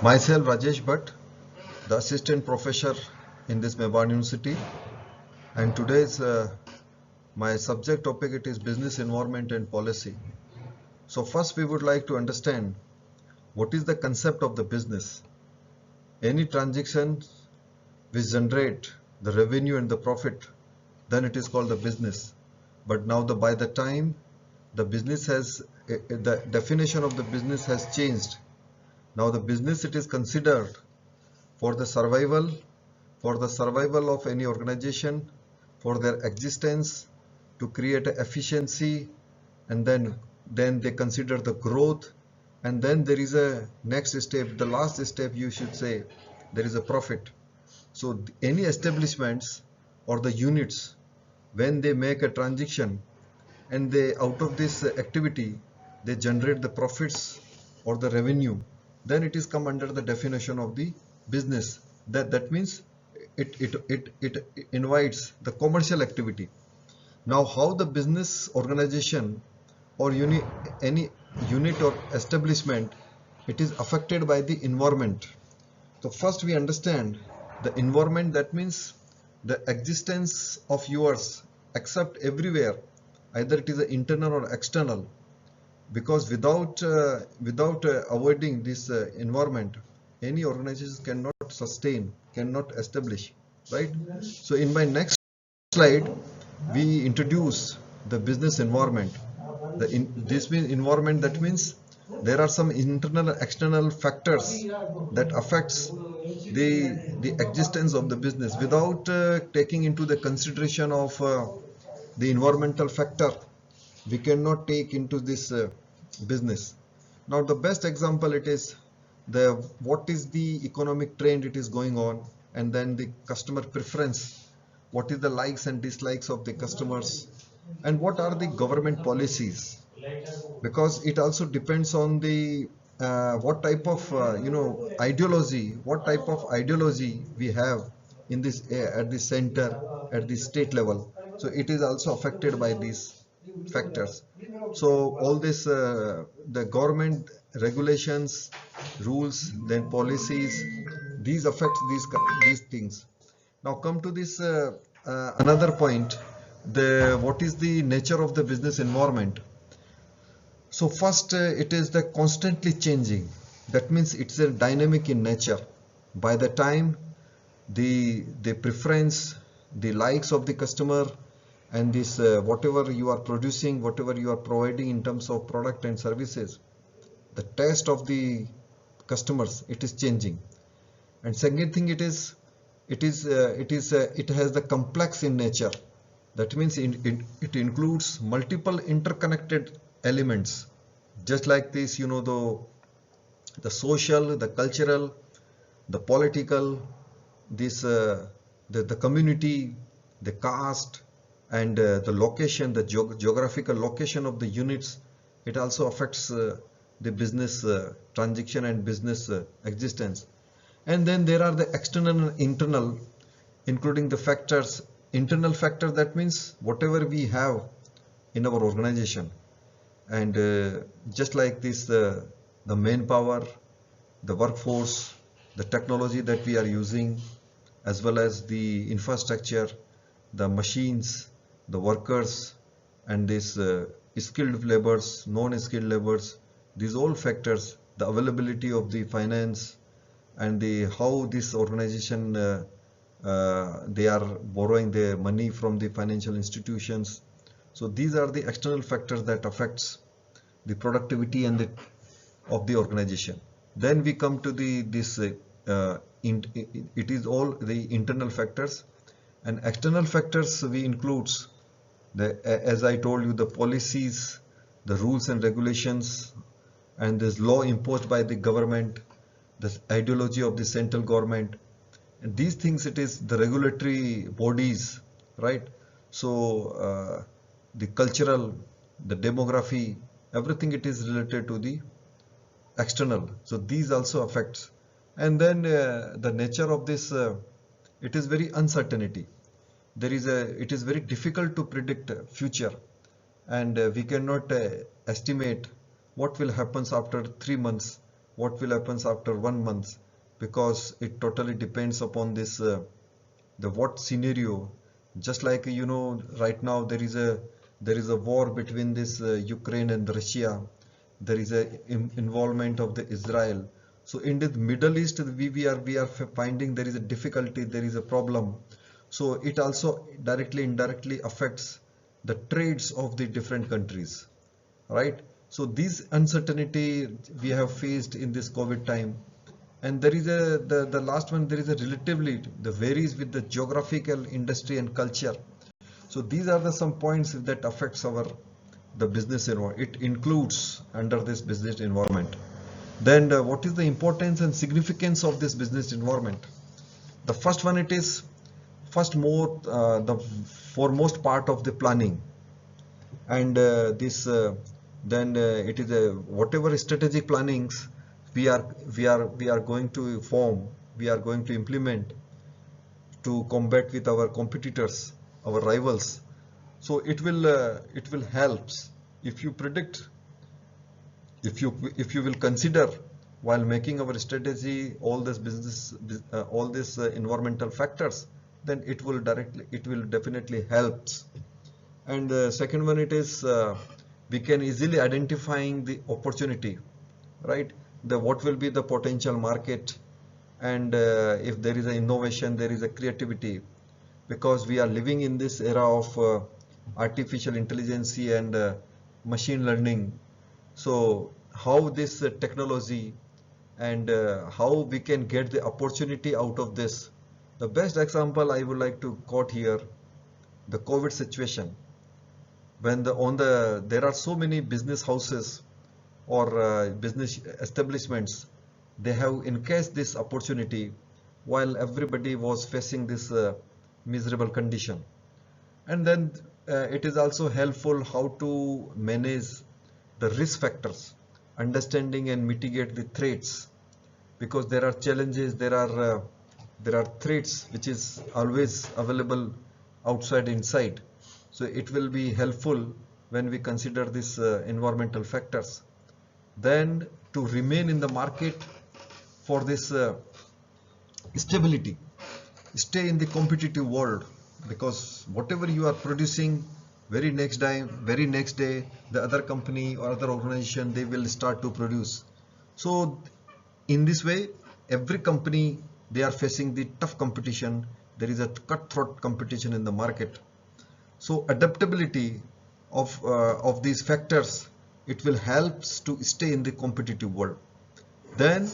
Myself, Rajesh Bhatt, the assistant professor in this Mebane University, and today's my subject topic it is business environment and policy. So first we would like to understand what is the concept of the business. Any transaction which generate the revenue and the profit, then it is called the business. But now by the time the business has the definition of the business has changed. Now the business it is considered for the survival of any organization, for their existence, to create efficiency, and then they consider the growth, and then there is a next step, the last step you should say, there is a profit. So any establishments or the units, when they make a transaction and they out of this activity they generate the profits or the revenue, then it is come under the definition of the business. That means it invites the commercial activity. Now how the business organization or any unit or establishment, it is affected by the environment. So first we understand the environment, that means the existence of yours except everywhere, either it is internal or external, because without avoiding this environment, any organization cannot sustain, cannot establish, right? So in my next slide we introduce the business environment. This means environment, that means there are some internal and external factors that affects the existence of the business. Without taking into the consideration of the environmental factor, we cannot take into this business. Now the best example it is the what is the economic trend it is going on, and then the customer preference, what is the likes and dislikes of the customers, and what are the government policies, because it also depends on the what type of ideology we have in this at the center, at the state level. So it is also affected by these factors. So all this the government regulations, rules, then policies, these affect these things. Now come to this another point, the what is the nature of the business environment. So first it is the constantly changing, that means it's a dynamic in nature. By the time the preference, the likes of the customer, and this whatever you are producing, whatever you are providing in terms of product and services, the taste of the customers, it is changing. And second thing, it has the complex in nature. That means it includes multiple interconnected elements, just like this, the social, the cultural, the political, this the community, the caste, and the location, the geographical location of the units. It also affects the business transaction and business existence. And then there are the external and internal, including the factors. Internal factor, that means whatever we have in our organization, and just like this the manpower, the workforce, the technology that we are using, as well as the infrastructure, the machines, the workers, and this skilled laborers, non-skilled laborers, these all factors, the availability of the finance, and the how this organization they are borrowing their money from the financial institutions. So these are the external factors that affects the productivity and of the organization. Then we come to it is all the internal factors, and external factors we includes as I told you, the policies, the rules and regulations, and this law imposed by the government, the ideology of the central government, and these things, it is the regulatory bodies, right? So the cultural, the demography, everything, it is related to the external. So these also affects. And then the nature of this, it is very uncertainty. It is very difficult to predict future, and we cannot estimate what will happen after 3 months, what will happen after 1 month, because it totally depends upon this the what scenario. Just like right now there is a war between this Ukraine and Russia. There is a involvement of the Israel. So in the Middle East, we are finding there is a difficulty, there is a problem. So it also directly indirectly affects the trades of the different countries, right? So this uncertainty we have faced in this COVID time. And there is the last one, there is a relatively the varies with the geographical, industry and culture. So these are the some points that affects our the business environment. It includes under this business environment. Then what is the importance and significance of this business environment? The first one, it is first more the foremost part of the planning. And this then it is a whatever strategic plannings we are going to form, we are going to implement to combat with our competitors, our rivals. So it will helps if you predict, if you will consider while making our strategy all this business all these environmental factors, then it will definitely helps. And the second one, it is we can easily identifying the opportunity, right? The what will be the potential market, and if there is an innovation, there is a creativity, because we are living in this era of artificial intelligence and machine learning. So how this technology and how we can get the opportunity out of this. The best example I would like to quote here, the COVID situation, when there are so many business houses or business establishments, they have encased this opportunity while everybody was facing this miserable condition. And then it is also helpful how to manage the risk factors, understanding and mitigate the threats, because there are challenges, there are threats which is always available outside, inside. So it will be helpful when we consider these environmental factors. Then to remain in the market for this stability, stay in the competitive world, because whatever you are producing, very next day the other company or other organization, they will start to produce. So in this way, every company, they are facing the tough competition. There is a cutthroat competition in the market. So adaptability of these factors, it will help to stay in the competitive world. Then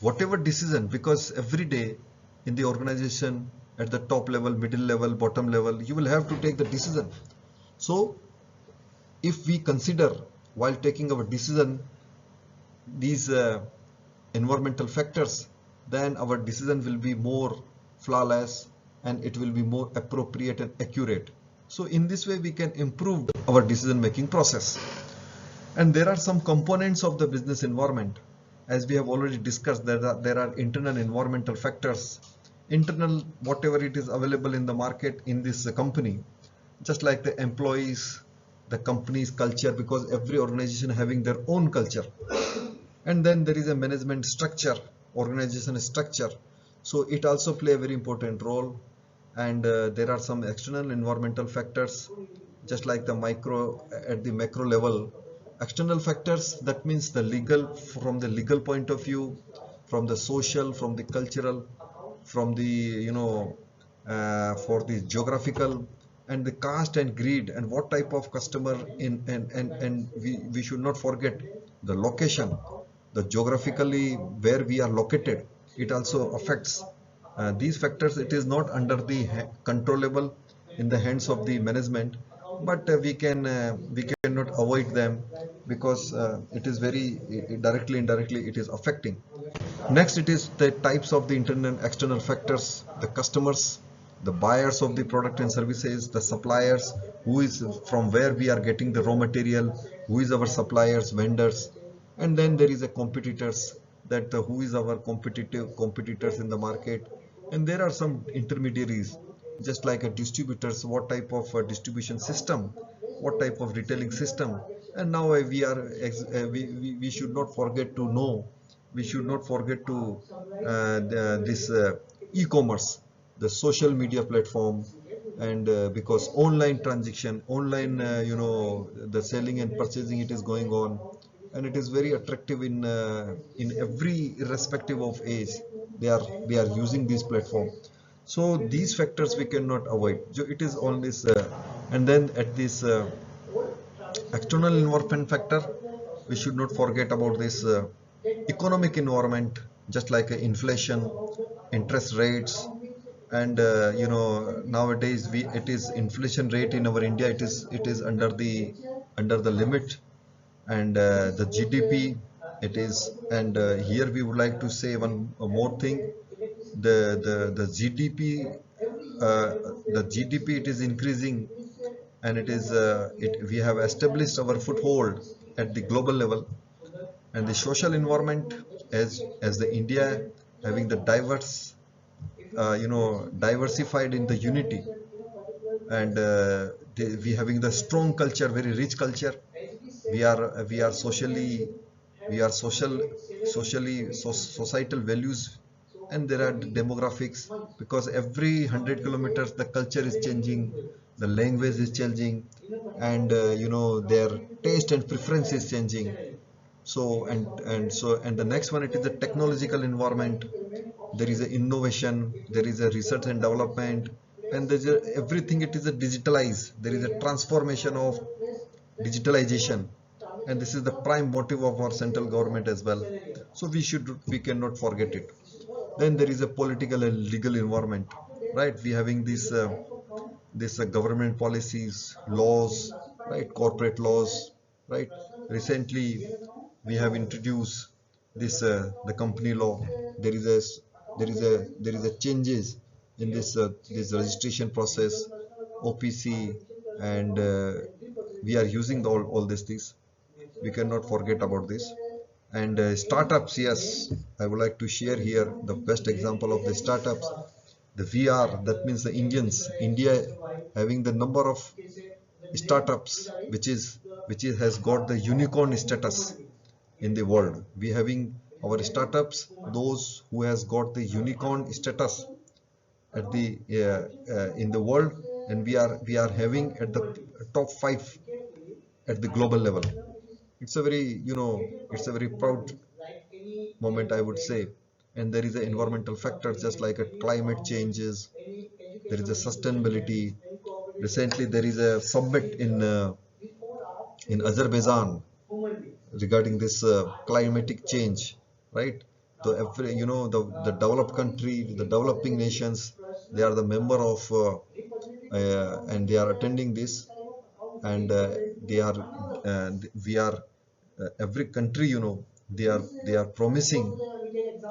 whatever decision, because every day in the organization, at the top level, middle level, bottom level, you will have to take the decision. So if we consider while taking our decision these environmental factors, then our decision will be more flawless and it will be more appropriate and accurate. So in this way we can improve our decision making process. And there are some components of the business environment. As we have already discussed, there are internal environmental factors, internal whatever it is available in the market in this company, just like the employees, the company's culture, because every organization having their own culture. And then there is a management structure, organization structure. So it also play a very important role. And there are some external environmental factors, just like the at the macro level. External factors, that means the legal, from the legal point of view, from the social, from the cultural, from the for the geographical, and the caste and greed, and what type of customer in, and we should not forget the location, the geographically where we are located. It also affects these factors. It is not under the controllable in the hands of the management, but we cannot avoid them, because it is very directly, indirectly it is affecting. Next, it is the types of the internal external factors, the customers, the buyers of the product and services, the suppliers, who is from where we are getting the raw material, who is our suppliers, vendors. And then there is a competitors, that who is our competitors in the market. And there are some intermediaries, just like a distributors, what type of distribution system, what type of retailing system. And now we should not forget to know we should not forget to this e-commerce, the social media platform, and because online transaction, online, the selling and purchasing, it is going on, and it is very attractive in every irrespective of age. They are using this platform. So these factors we cannot avoid. So it is on this, and then at this external environment factor, we should not forget about this economic environment, just like inflation, interest rates, and nowadays it is inflation rate in our India. It is under the limit, and the GDP it is, and here we would like to say one more thing. The GDP, the GDP, it is increasing, and it is we have established our foothold at the global level. And the social environment, as the India having the diverse, diversified in the unity, and we having the strong culture, very rich culture. We are socially, we are societal values, and there are demographics, because every 100 kilometers the culture is changing, the language is changing, and their taste and preference is changing. So and the next one, it is the technological environment. There is a innovation, there is a research and development, and everything, it is a digitalized, there is a transformation of digitalization, and this is the prime motive of our central government as well. So we cannot forget it. Then there is a political and legal environment, right? We having this government policies, laws, right? Corporate laws, right? Recently we have introduced this the company law. There is a there is a changes in this registration process, OPC, and we are using all these things. We cannot forget about this. And startups, yes, I would like to share here the best example of the startups. The VR, that means the Indians, India having the number of startups which is has got the unicorn status in the world. We having our startups, those who has got the unicorn status at the in the world, and we are having at the top 5 at the global level. It's a very, it's a very proud moment, I would say. And there is an environmental factor, just like a climate changes, there is a sustainability. Recently there is a summit in Azerbaijan regarding this climatic change, right? So every, the developed country, the developing nations, they are the member of and they are attending this, and they are we are every country, they are promising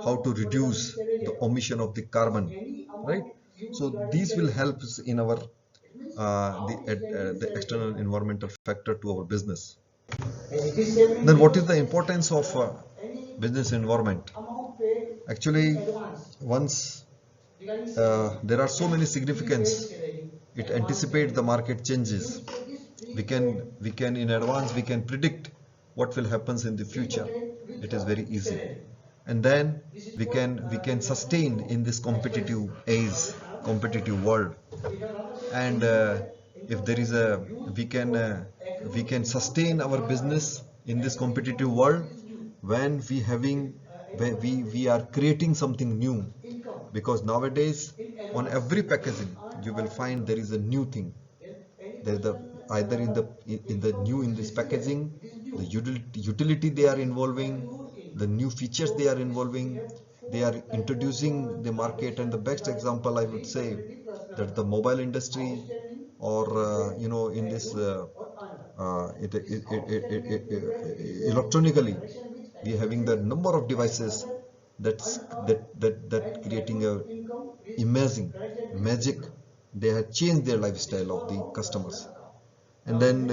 how to reduce the emission of the carbon, right? So these will help us in our the external environmental factor to our business. Then what is the importance of business environment? Actually, once there are so many significance, it anticipates the market changes. We can in advance, we can predict what will happens in the future. It is very easy. And then we can sustain in this competitive age, competitive world. And if there is a we can sustain our business in this competitive world when we are creating something new. Because nowadays on every packaging you will find there is a new thing. There the either in this packaging, the utility they are involving, the new features they are involving, they are introducing the market. And the best example, I would say, that the mobile industry, or in this electronically, we are having the number of devices that creating a amazing magic. They have changed their lifestyle of the customers. And then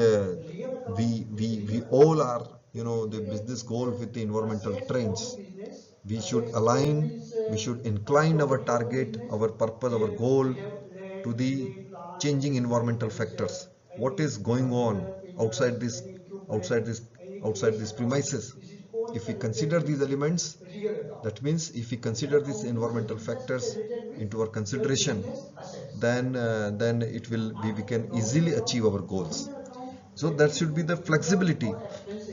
we all are, the business goal with the environmental trends. We should align, we should incline our target, our purpose, our goal to the changing environmental factors. What is going on outside this outside this outside these premises? if we consider these elements, that means if we consider these environmental factors into our consideration, then it will we can easily achieve our goals. So there should be the flexibility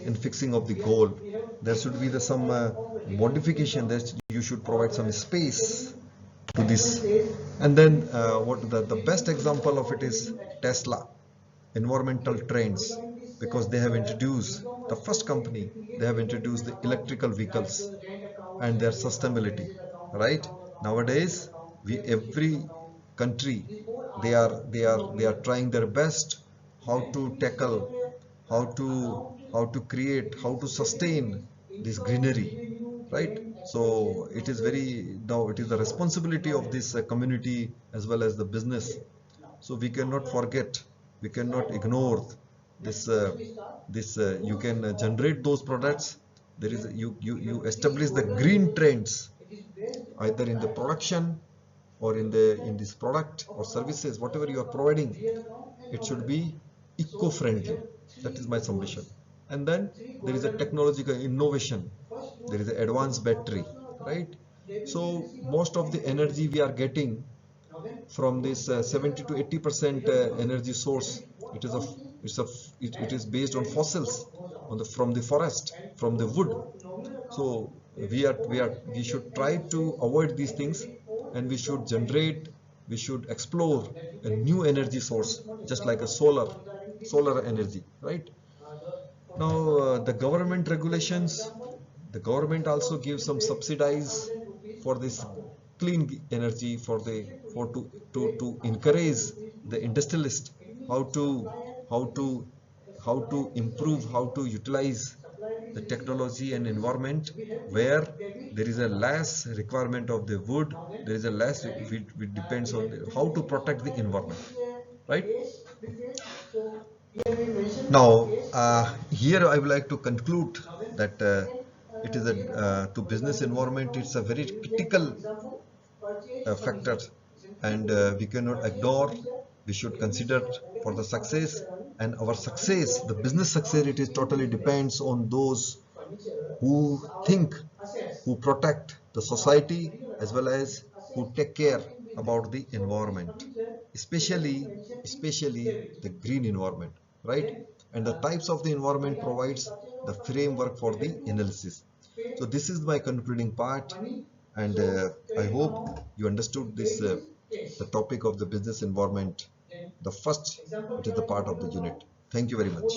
in fixing of the goal. There should be some modification. That you should provide some space to this. And then what the best example of it is Tesla, environmental trends, because they have introduced, the first company, they have introduced the electrical vehicles and their sustainability, right? Nowadays, every country, they are trying their best how to tackle, how to create, how to sustain this greenery, right? So it is now it is the responsibility of this community as well as the business. So we cannot forget, we cannot ignore this. You can generate those products. There is you establish the green trends either in the production or in this product or services, whatever you are providing. It should be eco-friendly. That is my submission. And then there is a technological innovation. There is an advanced battery, right? So most of the energy we are getting from this 70 to 80% energy source, it is based on fossils, from the forest, from the wood. So we should try to avoid these things, and we should explore a new energy source, just like a solar energy, right? Now the government regulations, the government also gives some subsidies for this clean energy, to encourage the industrialist how to how to how to improve, how to utilize the technology and environment, where there is a less requirement of the wood, there is a less, it depends on how to protect the environment, right? Now, here I would like to conclude that it is to business environment, it's a very critical factor, and we cannot ignore. We should consider for the success, and our success, the business success, it is totally depends on those who think, who protect the society, as well as who take care about the environment, especially the green environment, right? And the types of the environment provides the framework for the analysis. So this is my concluding part, and I hope you understood this the topic of the business environment. The first, it is the part of the unit. Thank you very much.